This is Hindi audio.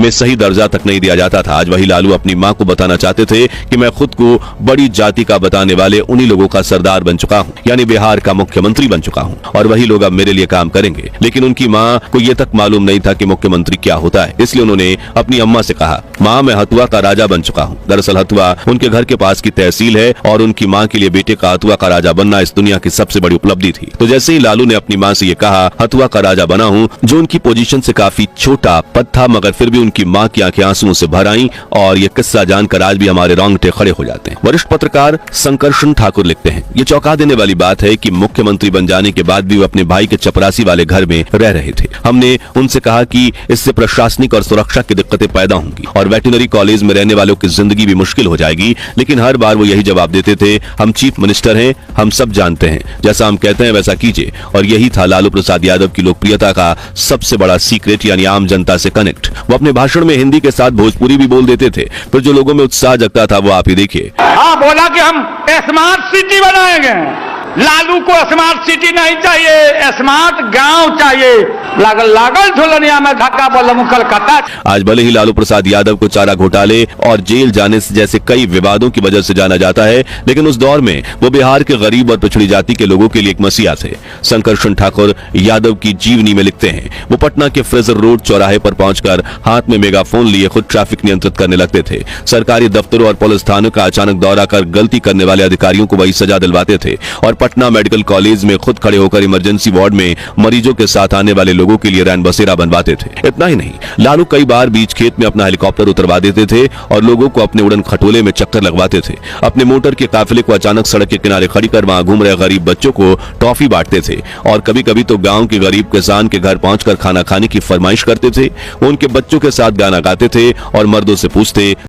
में सही दर्जा तक नहीं दिया जाता था। आज वही लालू अपनी मां को बताना चाहते थे कि मैं खुद को बड़ी जाति का बताने वाले उन्हीं लोगों का सरदार बन चुका हूं, यानी बिहार का मुख्यमंत्री बन चुका हूं, और वही लोग अब मेरे लिए काम करेंगे। लेकिन उनकी मां को यह तक मालूम नहीं था कि मुख्यमंत्री क्या होता है, इसलिए उन्होंने अपनी अम्मा से कहा, मां मैं हथुआ का राजा बन चुका हूं। दरअसल हथुआ उनके घर के पास की तहसील है और उनकी मां के लिए बेटे का हथुआ का राजा बनना इस दुनिया की सबसे बड़ी उपलब्धि थी। तो जैसे ही लालू ने अपनी मां से ये कहा हथुआ का राजा बना हूं, जो उनकी पोजीशन से काफी छोटा पद था, मगर फिर भी उनकी मां की आंखें आंसुओं से भर आईं, और ये किस्सा जानकर आज भी हमारे रोंगटे खड़े हो जाते हैं। वरिष्ठ पत्रकार संकर्षण ठाकुर लिखते हैं, ये चौंका देने वाली बात है कि मुख्यमंत्री बन जाने के बाद भी वो अपने भाई के चपरासी वाले घर में रह रहे थे। हमने उनसे कहा कि इससे प्रशासनिक और सुरक्षा की दिक्कतें पैदा होंगी और वेटरनरी कॉलेज में रहने वालों की जिंदगी भी मुश्किल हो जाएगी, लेकिन हर बार वो यही जवाब देते थे, हम चीफ मिनिस्टर हैं, हम सब जानते हैं, जैसा हम कहते हैं वैसा कीजिए। और यही था लालू प्रसाद यादव की लोकप्रियता का सबसे बड़ा सीक्रेट, यानी आम जनता से कनेक्ट। वो अपने भाषण में हिंदी के साथ भोजपुरी भी बोल देते थे, फिर जो लोगों में उत्साह जगता था वो आप ही देखिए। बोला कि हम स्मार्ट सिटी बनाएंगे। लालू को स्मार्ट सिटी नहीं चाहिए, स्मार्ट गांव चाहिए। लागल झोलनिया में धक्का बोलूं कलकत्ता। आज भले ही लालू प्रसाद यादव को चारा घोटाले और जेल जाने से जैसे कई विवादों की वजह से जाना जाता है, लेकिन उस दौर में वो बिहार के गरीब और पिछड़ी जाति के लोगों के लिए एक मसीहा थे। संकर्षण ठाकुर यादव की जीवनी में लिखते हैं, वो पटना के फ्रेजर रोड चौराहे पर पहुंचकर हाथ में मेगाफोन लिए खुद ट्रैफिक नियंत्रित करने लगते थे। सरकारी दफ्तरों और पुलिस थानों का अचानक दौरा कर गलती करने वाले अधिकारियों को वही सजा दिलवाते थे, और पटना मेडिकल कॉलेज में खुद खड़े होकर इमरजेंसी वार्ड में मरीजों के साथ आने वाले लोगों के लिए रैन बसेरा बनवाते थे। इतना ही नहीं, लालू कई बार बीच खेत में अपना हेलीकॉप्टर उतरवा देते थे और लोगों को अपने उड़न खटोले में चक्कर लगवाते थे। अपने मोटर के काफिले को अचानक सड़क के किनारे खड़ी कर वहां घूम रहे गरीब बच्चों को टॉफी बांटते थे, और कभी कभी तो गांव के गरीब किसान के घर पहुंचकर खाना खाने की फरमाइश करते थे। उनके बच्चों के साथ गाना गाते थे और मर्दों से पूछते,